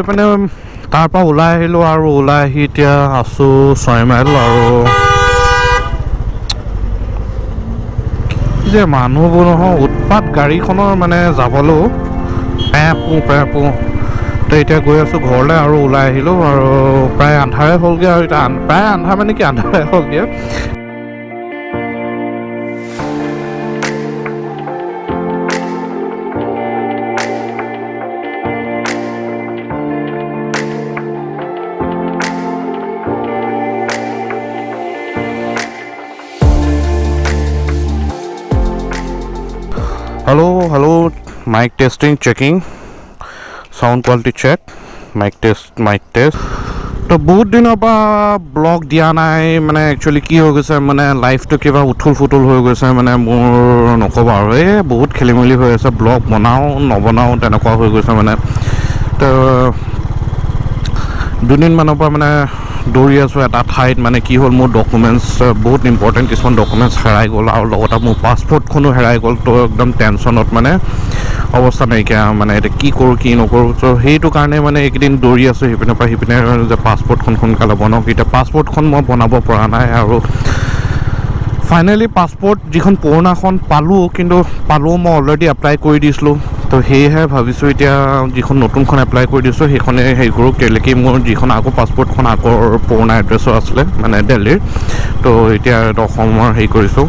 পিনে তাৰ পৰা ওলাই আহিলোঁ আৰু ওলাই আহি এতিয়া আছোঁ 6 মাইল আৰু যে মানুহবোৰ নহয় উৎপাত গাড়ীখনৰ মানে যাবলৈও পেপো তো এতিয়া গৈ আছোঁ ঘৰলৈ আৰু ওলাই আহিলোঁ আৰু প্ৰায় আন্ধাৰে হ'লগৈ আৰু এতিয়া প্ৰায় আন্ধাৰ মানে কি আন্ধাৰে হ'লগৈ hello mic testing checking sound quality check mic test তো বহুত দিনৰ পৰা ব্লগ দিয়া নাই মানে একচুৱেলি কি হৈ গৈছে মানে লাইফটো কিবা উঠুল ফুটুল হৈ গৈছে মানে মোৰ নক'বা আৰু এই বহুত খেলি মেলি হৈ আছে ব্লগ বনাওঁ নবনাওঁ তেনেকুৱা হৈ গৈছে মানে তো দুদিনমানৰ পৰা মানে দৌৰি আছোঁ এটা ঠাইত মানে কি হ'ল মোৰ ডকুমেণ্টছ বহুত ইম্পৰ্টেণ্ট কিছুমান ডকুমেণ্টছ হেৰাই গ'ল আৰু লগতে মোৰ পাছপৰ্টখনো হেৰাই গ'ল তো একদম টেনশ্যনত মানে অৱস্থা নাইকিয়া মানে এতিয়া কি কৰোঁ কি নকৰোঁ তো সেইটো কাৰণে মানে এইকেইদিন দৌৰি আছোঁ সিপিনৰ পৰা সিপিনে যে পাছপৰ্টখন সোনকালে বনাওক এতিয়া পাছপৰ্টখন মই বনাব পৰা নাই আৰু ফাইনেলি পাছপৰ্ট যিখন পুৰণাখন পালোঁ মই অলৰেডি এপ্লাই কৰি দিছিলোঁ তো সেয়েহে ভাবিছোঁ এতিয়া যিখন নতুনখন এপ্লাই কৰি দিছোঁ সেইখনে হেৰি কৰোঁ কেলেকি মোৰ যিখন আকৌ পাছপৰ্টখন আগৰ পুৰণা এড্ৰেছৰ আছিলে মানে দিল্লীৰ তো এতিয়া অসমৰ হেৰি কৰিছোঁ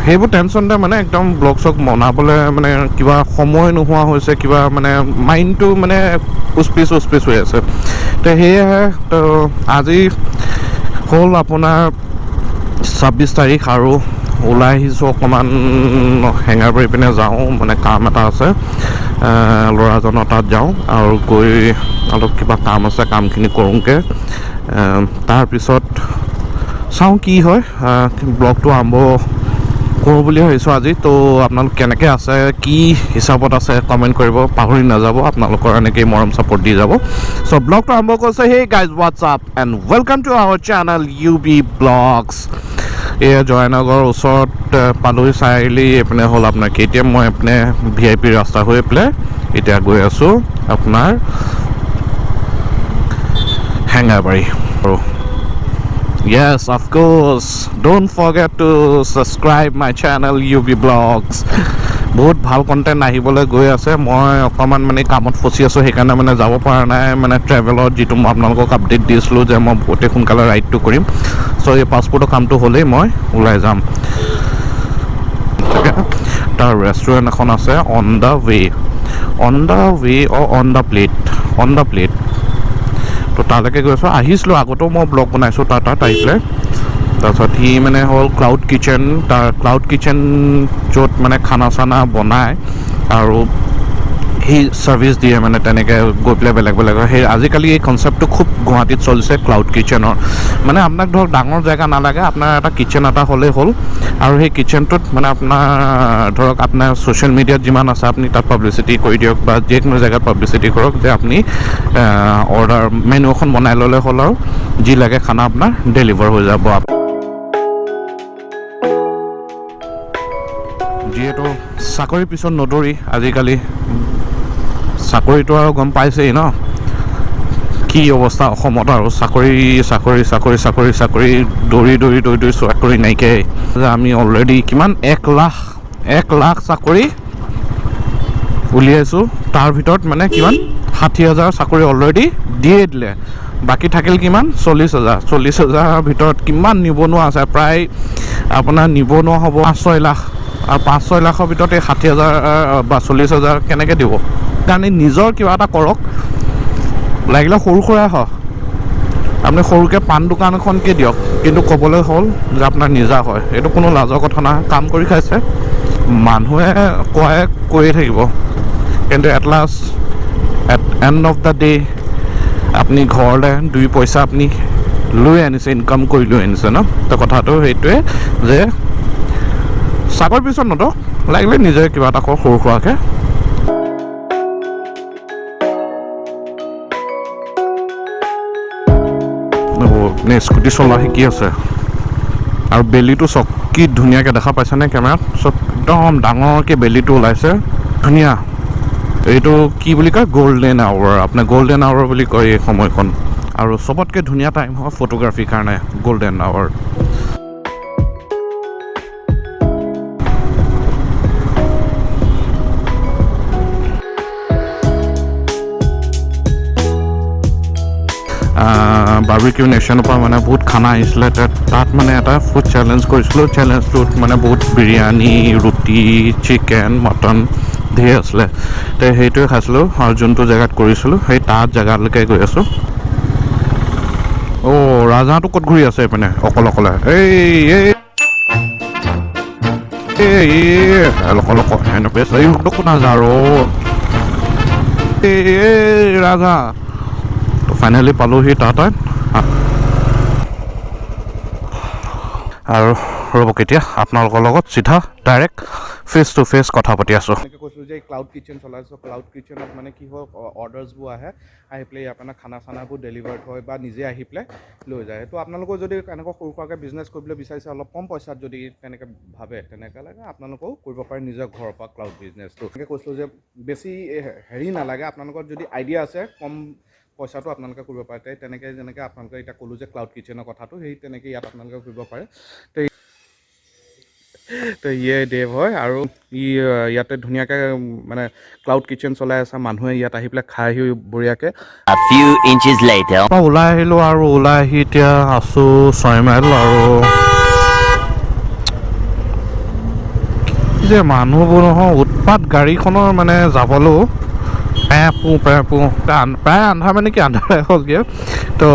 সেইবোৰ টেনশ্যনতে মানে একদম ব্লগ চগ বনাবলৈ মানে কিবা সময় নোহোৱা হৈছে কিবা মানে মাইণ্ডটো মানে উচপিচ হৈ আছে তো সেয়েহে তো আজি হ'ল আপোনাৰ 26 তাৰিখ আৰু ওলাই আহিছোঁ অকণমান হেঙাৰবাৰী পিনে যাওঁ মানে কাম এটা আছে ল'ৰাজনৰ তাত যাওঁ আৰু গৈ অলপ কিবা কাম আছে কামখিনি কৰোঁগৈ তাৰপিছত চাওঁ কি হয় ব্লগটো আৰম্ভ কৰোঁ বুলি ভাবিছোঁ আজি তো আপোনালোক কেনেকৈ আছে কি হিচাপত আছে কমেণ্ট কৰিব পাহৰি নাযাব আপোনালোকৰ এনেকেই মৰম ছাপোৰ্ট দি যাব চ' ব্লগটো আৰম্ভ কৰিছে hey guys what's up and welcome to our channel UBVlogs এয়া জয়নগৰৰ ওচৰত পালোহি চাৰিআলি এইপিনে হ'ল আপোনাৰ KTM মই এইপিনে VIP ৰাস্তা হৈ পেলাই এতিয়া গৈ আছোঁ আপোনাৰ হেঙাৰবাৰী আৰু yes of course don't forget to subscribe my channel UBVlogs বহুত ভাল কণ্টেণ্ট আহিবলৈ গৈ আছে মই অকণমান মানে কামত ফচি আছোঁ সেইকাৰণে মানে যাব পৰা নাই মানে ট্ৰেভেলত যিটো মই আপোনালোকক আপডেট দিছিলোঁ যে মই অতি সোনকালে ৰাইডটো কৰিম চ' এই পাছপৰ্টৰ কামটো হ'লেই মই ওলাই যাম তাৰ ৰেষ্টুৰেণ্ট এখন আছে অন দ্য প্লেট তো তালৈকে গৈছোঁ আহিছিলোঁ আগতেও মই ব্লগ বনাইছোঁ তাত আহি পেলাই তাৰপিছত সি মানে হ'ল ক্লাউড কিটচেন য'ত মানে খানা চানা বনায় আৰু সি ছাৰ্ভিচ দিয়ে মানে তেনেকৈ গৈ পেলাই বেলেগ সেই আজিকালি এই কনচেপ্টটো খুব গুৱাহাটীত চলিছে ক্লাউড কিটচেনৰ মানে আপোনাক ধৰক ডাঙৰ জেগা নালাগে আপোনাৰ এটা কিটচেন এটা হ'লেই হ'ল আৰু সেই কিটচেনটোত মানে আপোনাৰ ধৰক আপোনাৰ ছ'চিয়েল মিডিয়াত যিমান আছে আপুনি তাত পাব্লিচিটি কৰি দিয়ক বা যিকোনো জেগাত পাব্লিচিটি কৰক যে আপুনি অৰ্ডাৰ মেনু এখন বনাই ল'লে হ'ল আৰু যি লাগে খানা আপোনাৰ ডেলিভাৰ হৈ যাব যিহেতু চাকৰি পিছত নদৌৰি আজিকালি চাকৰিটো আৰু গম পাইছেই ন কি অৱস্থা অসমত আৰু চাকৰি দৌৰি চাকৰি নাইকিয়াই যে আমি অলৰেডি কিমান 1 লাখ চাকৰি উলিয়াইছোঁ তাৰ ভিতৰত মানে কিমান 60,000 চাকৰি অলৰেডি দিয়ে দিলে বাকী থাকিল কিমান 40,000 ভিতৰত কিমান নিবনুৱা আছে প্ৰায় আপোনাৰ নিবনুৱা হ'ব 5-6 লাখ আৰু 5-6 লাখৰ ভিতৰত এই 60,000 বা 40,000 কেনেকৈ দিব কাৰণে নিজৰ কিবা এটা কৰক লাগিলে সৰু সুৰাই হওক আপুনি সৰুকৈ পাণ দোকান এখনকৈ দিয়ক কিন্তু ক'বলৈ হ'ল যে আপোনাৰ নিজা হয় এইটো কোনো লাজৰ কথা নাই কাম কৰি খাইছে মানুহে কৈয়ে থাকিব কিন্তু at and of the day আপুনি ঘৰলৈ 2 পইচা আপুনি লৈ আনিছে ইনকাম কৰি লৈ আনিছে ন তো কথাটো সেইটোৱে যে চাকৰি পিছত নতক লাগিলে নিজে কিবা এটা কৰক সৰু সুৰাকৈ স্কুটি চলোৱা শিকি আছে আৰু বেলিটো চক কি ধুনীয়াকৈ দেখা পাইছেনে কেমেৰাত চব একদম ডাঙৰকৈ বেলিটো ওলাইছে ধুনীয়া এইটো কি বুলি কয় গোল্ডেন আৱাৰ আপোনাৰ গোল্ডেন আৱাৰ বুলি কয় এই সময়খন আৰু চবতকৈ ধুনীয়া টাইম হয় ফটোগ্ৰাফিৰ কাৰণে গোল্ডেন আৱাৰ বাৰ্বিকিউ নেশ্যনৰ পৰা মানে বহুত খানা আহিছিলে তাত মানে এটা ফুড চেলেঞ্জ কৰিছিলোঁ চেলেঞ্জটোত মানে বহুত বিৰিয়ানী ৰুটি চিকেন মটন ধেৰ আছিলে তো সেইটোৱে খাইছিলোঁ আৰু যোনটো জেগাত কৰিছিলোঁ সেই তাত জেগালৈকে গৈ আছোঁ অ' ৰাজহাঁহটো ক'ত ঘূৰি আছে এইপিনে অকলে অকলে কোন নাযাওঁ আৰু ৰাজহাঁহ ফাইনেলি পালোহি তাত আৰু ৰ'ব কেতিয়া আপোনালোকৰ লগত চিধা ডাইৰেক্ট ফেচ টু ফেচ কথা পাতি আছোঁ এনেকৈ কৈছিলোঁ যে ক্লাউড কিটচেন চলাইছোঁ ক্লাউড কিটচেনত মানে কি হয় অৰ্ডাৰ্ছবোৰ আহি পেলাই আপোনাৰ খানা চানাবোৰ ডেলিভাৰ্ড হয় বা নিজে আহি পেলাই লৈ যায় তো আপোনালোকেও যদি এনেকুৱা সৰু সুৰাকৈ বিজনেছ কৰিবলৈ বিচাৰিছে অলপ কম পইচাত যদি তেনেকৈ ভাবে তেনেকৈ লাগে আপোনালোকেও কৰিব পাৰে নিজৰ ঘৰৰ পৰা ক্লাউড বিজনেছটো এনেকৈ কৈছিলোঁ যে বেছি হেৰি নালাগে আপোনালোকৰ যদি আইডিয়া আছে কম পইচাটো আপোনালোকে কৰিব পাৰে তেনেকৈ যেনেকৈ আপোনালোকে এতিয়া ক'লোঁ যে ক্লাউড কিটচেনৰ কথাটো সেই তেনেকৈ ইয়াত আপোনালোকে কৰিব পাৰে তো ইয়ে দেৱ হয় আৰু ইয়াতে ধুনীয়াকৈ মানে ক্লাউড কিটচেন চলাই আছে মানুহে ইয়াত আহি পেলাই খাই আহি বঢ়িয়াকৈ ওলাই আহিলোঁ আৰু ওলাই আহি এতিয়া আছোঁ 6 মাইল আৰু যে মানুহবোৰ নহয় উৎপাত গাড়ীখনৰ মানে যাবলৈও প্ৰায় আন্ধাৰ মানে কি আন্ধাৰে হ'লগৈ তো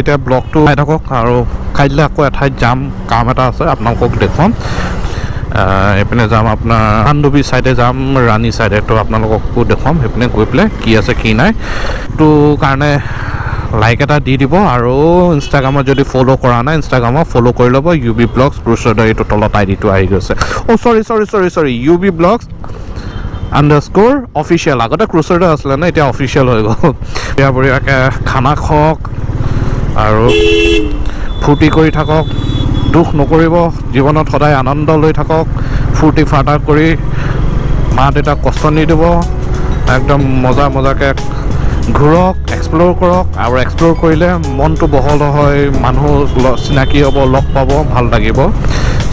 এতিয়া ব্লগটো চাই থাকক আৰু কাইলৈ আকৌ এঠাইত যাম কাম এটা আছে আপোনালোকক দেখুৱাম এইপিনে যাম আপোনাৰ পাণ্ডুবি ছাইডে যাম ৰাণী ছাইডে তো আপোনালোককো দেখুৱাম সেইপিনে গৈ পেলাই কি আছে কি নাই তো কাৰণে লাইক এটা দি দিব আৰু ইনষ্টাগ্ৰামত যদি ফ'ল' কৰা নাই ইনষ্টাগ্ৰামত ফ'ল' কৰি ল'ব UBVlogs ক্ৰুচেডাৰ এইটো তলত আইডিটো আহি গৈছে চৰি UBVlogs _ অফিচিয়েল আগতে ক্ৰুচেডাৰ আছিলে ন এতিয়া অফিচিয়েল হৈ গ'ল এতিয়া বঢ়িয়াকৈ খানা খাওক আৰু ফূৰ্তি কৰি থাকক দুখ নকৰিব জীৱনত সদায় আনন্দ লৈ থাকক ফূৰ্তি ফাৰ্তা কৰি মা দেউতাক কষ্ট নিদিব একদম মজাকৈ ঘূৰক এক্সপ্ল'ৰ কৰক আৰু এক্সপ্ল'ৰ কৰিলে মনটো বহল হয় মানুহ চিনাকি হ'ব লগ পাব ভাল লাগিব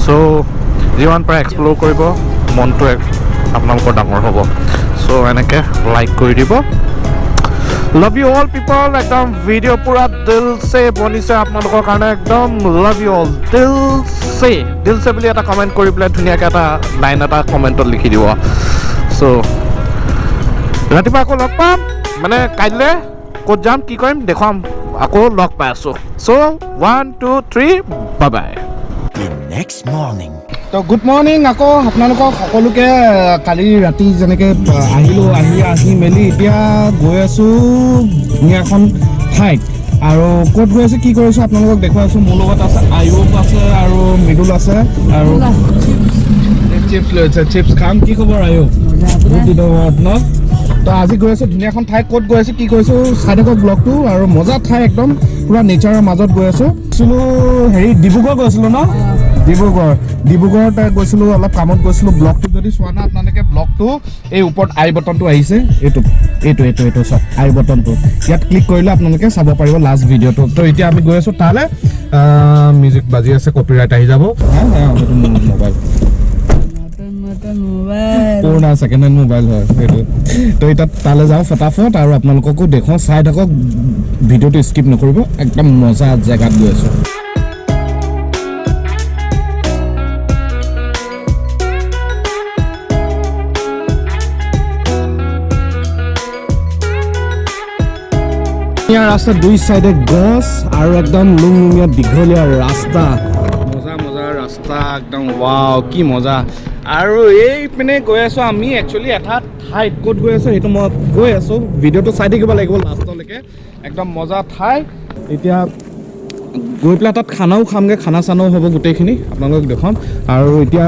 চ' যিমান পাৰে এক্সপ্ল'ৰ কৰিব মনটো আপোনালোকৰ ডাঙৰ হ'ব চ' এনেকৈ লাইক কৰি দিব লাভ ইউ অল পিপল একদম ভিডিঅ' পুৰা দিল চে বনিছে আপোনালোকৰ কাৰণে একদম লাভ ইউ অল দিল চে বুলি এটা কমেণ্ট কৰি পেলাই ধুনীয়াকৈ এটা লাইন এটা কমেণ্টত লিখি দিব চ' ৰাতিপুৱা আকৌ লগ পাম মানে কাইলৈ ক'ত যাম কি কৰিম দেখুৱাম আকৌ লগ পাই আছোঁ চ' 1 2 3 বাই next morning তো গুড মৰ্ণিং আকৌ আপোনালোকক সকলোকে কালি ৰাতি যেনেকৈ আহিলোঁ আহি মেলি এতিয়া গৈ আছোঁ ধুনীয়া এখন ঠাইত আৰু ক'ত গৈ আছোঁ কি কৰিছোঁ আপোনালোকক দেখুৱাই আছোঁ মোৰ লগত আছে আয়ুব আছে আৰু মৃদুল আছে আৰু চিপছ লৈ আছে চিপছ খাম কি খবৰ আয়ুব বহুত দিনৰ মূৰত ন তো আজি গৈ আছোঁ ধুনীয়া এখন ঠাইত ক'ত গৈ আছোঁ কি কৰিছোঁ চাই থাকক ব্লগটো আৰু মজা ঠাই একদম পূৰা নেচাৰৰ মাজত গৈ আছোঁ হেৰি ডিব্ৰুগড় গৈছিলোঁ ন ডিব্ৰুগড়ত গৈছিলোঁ অলপ কামত গৈছিলোঁ ব্লগটো যদি চোৱা নাই আপোনালোকে ব্লগটো এই ওপৰত আই বটনটো আহিছে এইটো চাওক আই বটনটো ইয়াত ক্লিক কৰিলে আপোনালোকে চাব পাৰিব লাষ্ট ভিডিঅ'টো তো এতিয়া আমি গৈ আছোঁ তালৈ মিউজিক বাজি আছে কপিৰাইট আহি যাব সেইটো মোবাইল পুৰণা ছেকেণ্ড হেণ্ড মোবাইল হয় সেইটো তো এতিয়া তালৈ যাওঁ ফটাফট আৰু আপোনালোককো দেখুৱাওঁ চাই থাকক ভিডিঅ'টো স্কিপ নকৰিব একদম মজা জেগাত গৈ আছোঁ ৰাস্তা দুই চাইডে গছ আৰু একদম লুংলুঙীয়া দীঘলীয়া ৰাস্তা মজা ৰাস্তা একদম ৱাও কি মজা আৰু এইপিনে গৈ আছোঁ আমি একচুৱেলি এটা ঠাইত ক'ত গৈ আছোঁ সেইটো মই গৈ আছোঁ ভিডিঅ'টো চাই থাকিব লাগিব লাষ্টলৈকে একদম মজা ঠাই এতিয়া গৈ পেলাই তাত খানাও খামগৈ খানা চানাও হ'ব গোটেইখিনি আপোনালোকক দেখুৱাম আৰু এতিয়া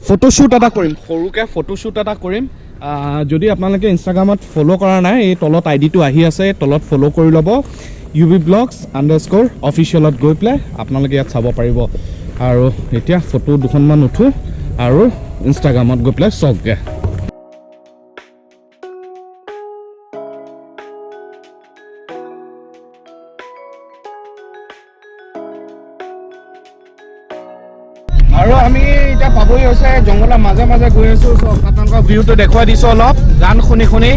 ফটোশ্বুট এটা কৰিম সৰুকৈ ফটোশ্বুট এটা কৰিম যদি আপোনালোকে ইনষ্টাগ্ৰামত ফ'ল' কৰা নাই এই তলত আইডিটো আহি আছে তলত ফ'ল' কৰি ল'ব UBVlogs _ অফিচিয়েলত গৈ পেলাই আপোনালোকে ইয়াত চাব পাৰিব আৰু এতিয়া ফটো দুখনমান উঠোঁ আৰু ইনষ্টাগ্ৰামত গৈ পেলাই চাওকগৈ আৰু আমি এতিয়া পাবহি হৈছে জংঘলৰ মাজে মাজে গৈ আছোঁ চ' আপোনালোকক ভিউটো দেখুৱাই দিছোঁ অলপ গান শুনি শুনি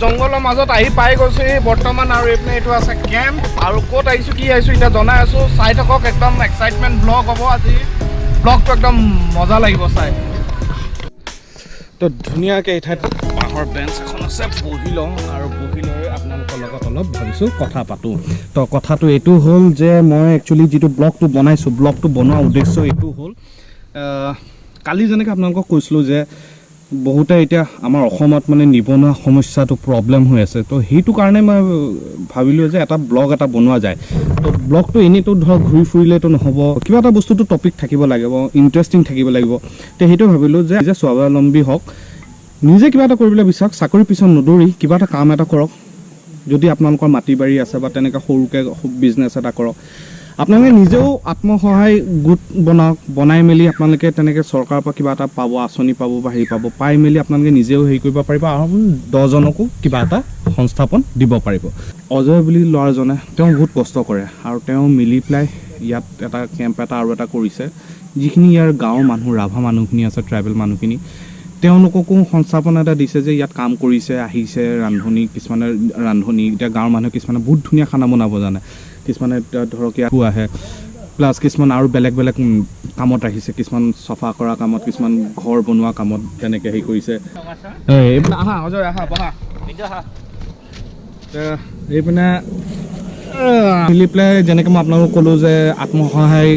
জংঘলৰ মাজত আহি পাই গৈছো বৰ্তমান আৰু এইপিনে এইটো আছে কেম্প আৰু ক'ত আহিছোঁ কি আহিছোঁ এতিয়া জনাই আছোঁ চাই থাকক একদম এক্সাইটমেণ্ট ব্লগ হ'ব আজি ব্লগটো একদম মজা লাগিব চাই তো ধুনীয়াকৈ এই ঠাইত বাঁহৰ বেঞ্চ এখন আছে বহি লওঁ আৰু বহি লৈ আপোনালোকৰ লগত অলপ ভাবিছোঁ কথা পাতোঁ তো কথাটো এইটো হ'ল যে মই একচুৱেলি যিটো ব্লগটো বনাইছোঁ ব্লগটো বনোৱা উদ্দেশ্য এইটো হ'ল কালি যেনেকৈ আপোনালোকক কৈছিলোঁ যে বহুতে এতিয়া আমাৰ অসমত মানে নিবনুৱা সমস্যাটো প্ৰব্লেম হৈ আছে তো সেইটো কাৰণে মই ভাবিলোঁ যে এটা ব্লগ এটা বনোৱা যায় তো ব্লগটো এনেইতো ধৰক ঘূৰি ফুৰিলেতো নহ'ব কিবা এটা বস্তুটো টপিক থাকিব লাগিব ইণ্টাৰেষ্টিং থাকিব লাগিব তো সেইটো ভাবিলোঁ যে স্বাৱলম্বী হওক নিজে কিবা এটা কৰিবলৈ বিচাৰক চাকৰি পিছত নদৌৰি কিবা এটা কাম এটা কৰক যদি আপোনালোকৰ মাটি বাৰী আছে বা তেনেকৈ সৰুকৈ বিজনেছ এটা কৰক আপোনালোকে নিজেও আত্মসহায় গোট বনাওক বনাই মেলি আপোনালোকে তেনেকৈ চৰকাৰৰ পৰা কিবা এটা পাব আঁচনি পাব বা হেৰি পাব পাই মেলি আপোনালোকে নিজেও হেৰি কৰিব পাৰিব আৰু 10জনকো কিবা এটা সংস্থাপন দিব পাৰিব অজয় বুলি ল'ৰাজনে তেওঁ বহুত কষ্ট কৰে আৰু তেওঁ মিলি পেলাই ইয়াত এটা কেম্প এটা আৰু এটা কৰিছে যিখিনি ইয়াৰ গাঁৱৰ মানুহ ৰাভা মানুহখিনি আছে ট্ৰাইবেল মানুহখিনি তেওঁলোককো সংস্থাপন এটা দিছে যে ইয়াত কাম কৰিছে আহিছে কিছুমানে ৰান্ধনি এতিয়া গাঁৱৰ মানুহে কিছুমানে বহুত ধুনীয়া খানা বনাব জানে কিছুমানে ধৰক ইয়াতো আহে প্লাছ কিছুমান আৰু বেলেগ বেলেগ কামত আহিছে কিছুমান চফা কৰা কামত কিছুমান ঘৰ বনোৱা কামত তেনেকৈ হেৰি কৰিছে আহা অজয় আহা বহা এইপিনে মিলি পেলাই যেনেকৈ মই আপোনালোকক ক'লোঁ যে আত্মসহায়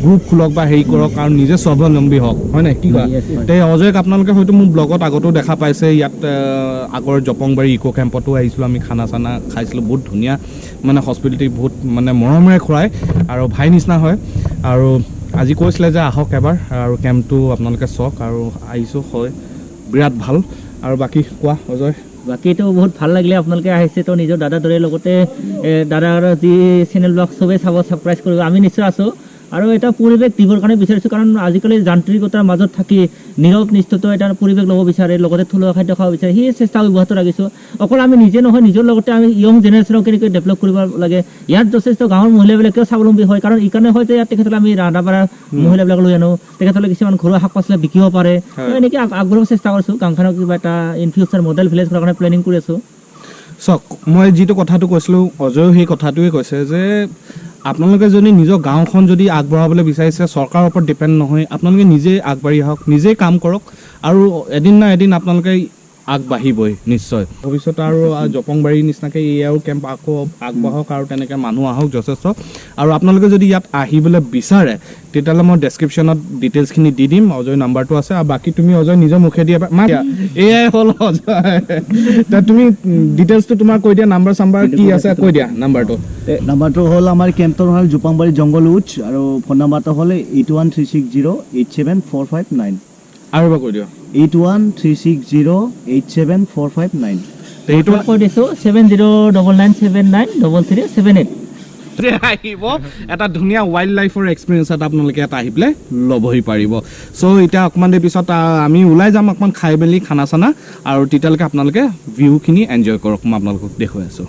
গ্ৰুপ খোলক বা হেৰি কৰক আৰু নিজে স্বাৱলম্বী হওক হয় নাই কি কয় তে অজয়ক আপোনালোকে হয়তো মোৰ ব্লগত আগতো দেখা পাইছে ইয়াত আগৰ জপংবাৰী ইক' কেম্পতো আহিছিলোঁ আমি খানা চানা খাইছিলোঁ বহুত ধুনীয়া মানে হস্পিটেলিটি বহুত মানে মৰমেৰে খুৱায় আৰু ভাই নিচিনা হয় আৰু আজি কৈছিলে যে আহক এবাৰ আৰু কেম্পটো আপোনালোকে চাওক আৰু আহিছোঁ হয় বিৰাট ভাল আৰু বাকী কোৱা অজয় বাকীটো বহুত ভাল লাগিলে আপোনালোকে আহিছে তো নিজৰ দাদা দৰে লগতে দাদাৰ যি চেনেল ব্লগ চবেই চাব ছাবস্ক্ৰাইব কৰিব আমি নিশ্চয় আছোঁ আৰু এটা পৰিৱেশ দিবৰ কাৰণে বিচাৰিছোঁ কাৰণ আজিকালি যান্ত্ৰিকতাৰ মাজত থাকি নীৰৱ নিষ্ঠত এটা পৰিৱেশ ল'ব বিচাৰে লগতে থলুৱা খাদ্য খাব বিচাৰে সেই চেষ্টা অব্যাহত ৰাখিছোঁ অকল আমি নিজে নহয় নিজৰ লগতে আমি য়ং জেনেৰেশ্যনক কেনেকৈ ডেভেলপ কৰিব লাগে ইয়াত যথেষ্ট গাঁৱৰ মহিলাবিলাকেও স্বাৱলম্বী হয় কাৰণ এইকাৰণে হয় যে ইয়াত তেখেতসকলে আমি ৰান্ধা বাঢ়া মহিলাবিলাক লৈ আনো তেখেতসকলে কিছুমান ঘৰুৱা শাক পাচলি বিকিব পাৰে এনেকৈ আগবঢ়াব চেষ্টা কৰিছোঁ গাঁওখনক কিবা এটা ইন ফিউচাৰ মডেল ভিলেজ কৰাৰ কাৰণে প্লেনিং কৰি আছোঁ চাওক মই যিটো কথাটো কৈছিলোঁ অজয়ো সেই কথাটোৱে কৈছে যে আপোনালোকে যদি নিজৰ গাঁওখন যদি আগবঢ়াবলৈ বিচাৰিছে চৰকাৰৰ ওপৰত ডিপেণ্ড নহয় আপোনালোকে নিজে আগবাঢ়ি আহক নিজেই কাম কৰক আৰু এদিন না এদিন আপোনালোকে আগবাঢ়িবই নিশ্চয় ভৱিষ্যতে আৰু জপংবাৰীৰ নিচিনাকৈ এয়াও কেম্প আকৌ আগবাঢ়ক আৰু তেনেকৈ মানুহ আহক যথেষ্ট আৰু আপোনালোকে যদি ইয়াত আহিবলৈ বিচাৰে তেতিয়াহ'লে মই ডেছক্ৰিপশ্যনত ডিটেইলছখিনি দি দিম অজয় নাম্বাৰটো আছে আৰু বাকী তুমি অজয় নিজৰ মুখেদি এয়াই হ'ল অজয় তুমি ডিটেইলছটো তোমাৰ কৈ দিয়া নাম্বাৰ চাম্বাৰ কি আছে কৈ দিয়া নাম্বাৰটো হ'ল আমাৰ কেম্পটোৰ হ'ল জোপাংবাৰী জংঘল উচ্চ আৰু ফোন নাম্বাৰটো হ'ল 8136087459 আৰু এবাৰ কৈ দিয়ক 8136087459 এইটো কৈ দিছোঁ 7099793378 আহিব এটা ধুনীয়া ৱাইল্ড লাইফৰ এক্সপিৰিয়েঞ্চ এটা আপোনালোকে এটা আহি পেলাই ল'বহি পাৰিব চ' এতিয়া অকণমান দেৰি পিছত আমি ওলাই যাম অকণমান খাই মেলি খানা চানা আৰু তেতিয়ালৈকে আপোনালোকে ভিউখিনি এনজয় কৰক মই আপোনালোকক দেখুৱাই আছোঁ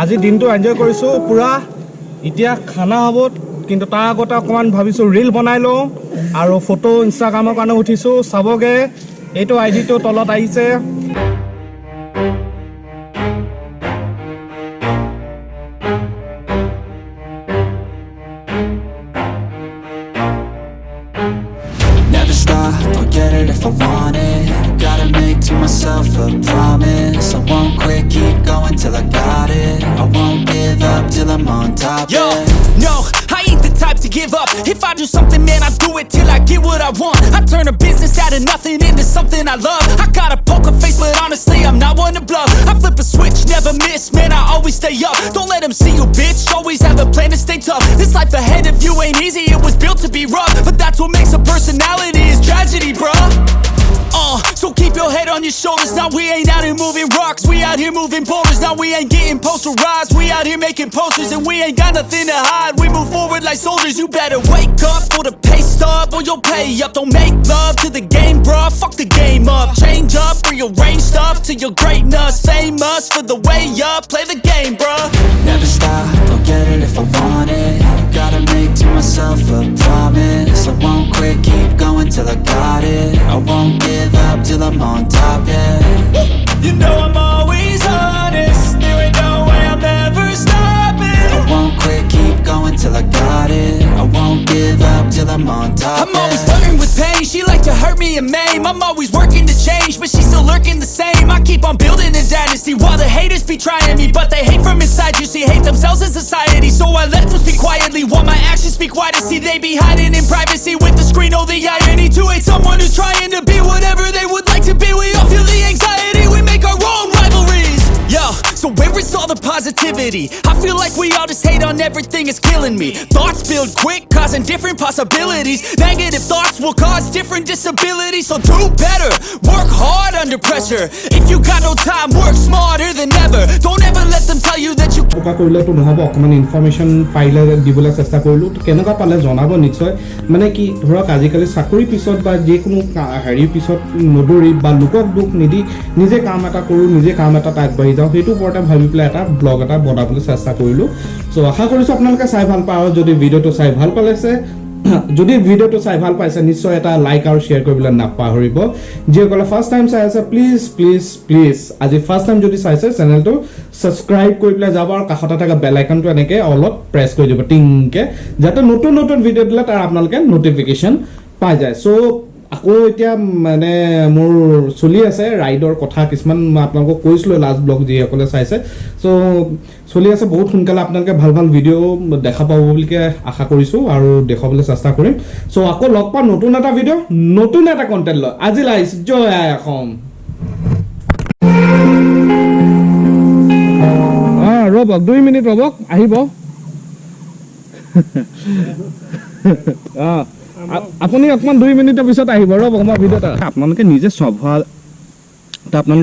আজি দিনটো এনজয় কৰিছোঁ পূৰা এতিয়া খানা হ'ব কিন্তু তাৰ আগতে অকণমান ভাবিছোঁ ৰীল বনাই লওঁ আৰু ফটো ইনষ্টাগ্ৰামৰ কাৰণে উঠিছোঁ চাবগৈ এইটো আইডিটো তলত আহিছে Never stop, I'll get it if I want it. Gotta make to myself a promise. I won't quit, keep going till I got it. I won't give up till I'm on top. Yo, no, I ain't the type to give up. If I do something, man, I do it till I get what I want. I turn a business out of nothing into something I love. I got a poker face, but honestly, I'm not one to bluff. I flip a switch, never miss, man, I always stay up. Don't let them see you, bitch, always have a plan to stay tough. This life ahead of you ain't easy, it was built to be rough. But that's what makes a personality, is tragedy, bruh. So keep your head on your shoulders. Now we ain't out here moving rocks, we out here moving boulders. Now we ain't getting posterized, we out here making posters. And we ain't got nothing to hide, we move forward like soldiers. You better wake up for the pay stub, or you'll pay up. Don't make love to the game, bruh, fuck the game up. Change up, rearrange stuff to your greatness. Famous for the way up, play the game, bruh. Never stop, I'll get it if I want it. Gotta make to myself a promise. I won't quit, keep going till I got it. I won't give up till I'm on top, yeah. You know I'm always honest, there ain't no way I'm ever stopping. I won't quit, keep going till I got it. I won't give up till I'm on top, I'm always flirting with pain, she like to hurt me and maim. I'm always working to change, but she's still lurking the same. I keep on building a dynasty while the haters be trying me. But they hate from inside, you see, hate themselves in society. So I let them speak quietly while my actions speak wider. See, they be hiding in privacy with the screen, oh the irony. To hate someone who's trying to be whatever they would like to be. We all feel the anxiety, we make our own rivalries. Yo, so where is all the positivity? I feel like we all just hate on everything, it's killing me. Thoughts build quick, causing different possibilities. Negative thoughts will cause different disabilities. So do better, work hard under pressure. If you got no time, work smarter than ever. Don't ever let them tell you that you বোকা কৰিলেতো নহ'ব, অকণমান information পাৰিলে দিবলৈ চেষ্টা কৰিলোঁ। তো কেনেকুৱা পালে জনাব নিশ্চয়। মানে কি ধৰক আজিকালি চাকৰি পিছত বা যিকোনো হেৰিৰ পিছত নদৌৰি বা লোকক দুখ নিদি নিজে কাম এটা কৰোঁ, নিজে কাম এটাত আগবাঢ়ি যাওঁ, সেইটো ওপৰতে ভাবি পেলাই এটা ব্লগ এটা বনাবলৈ চেষ্টা কৰিলোঁ। চ' আশা কৰিছোঁ আপোনালোকে চাই ভাল পায়। আৰু যদি ভিডিঅ'টো চাই ভাল পাইছে, যদি ভিডিঅ'টো চাই ভাল পাইছে, নিশ্চয় এটা লাইক আৰু শ্বেয়াৰ কৰিবলৈ নাপাহৰিব। যিসকলে ফাৰ্ষ্ট টাইম চাই আছে, প্লিজ প্লিজ প্লিজ আজি ফাৰ্ষ্ট টাইম যদি চাইছে চেনেলটো ছাবস্ক্ৰাইব কৰি পেলাই যাব আৰু কাষতে থকা বেল আইকনটো এনেকৈ অলপ প্ৰেছ কৰি দিব টিংকে, যাতে নতুন নতুন ভিডিঅ' দিলে তাৰ আপোনালোকে নটিফিকেশ্যন পাই যায়। চ' আকৌ এতিয়া মানে মোৰ চলি আছে ৰাইডৰ কথা কিছুমান, মই আপোনালোকক কৈছিলোঁ লাষ্ট ব্লগ যিসকলে চাইছে। চ' চলি আছে, বহুত সোনকালে আপোনালোকে ভাল ভাল ভিডিঅ' দেখা পাব বুলিকে আশা কৰিছোঁ আৰু দেখাবলৈ চেষ্টা কৰিম। চ' আকৌ লগ পাম নতুন এটা ভিডিঅ', নতুন এটা কণ্টেণ্ট লৈ। আজিলৈ আহিছোঁ, জয় আই অসম। ৰ'বক 2 মিনিট ৰ'বক, আহিব। আপুনি অকণমান 2 মিনিটৰ পিছত আহিব, ৰ'ব মই ভিডিঅ'টা আপোনালোকে নিজে চাব। আপোনালোকে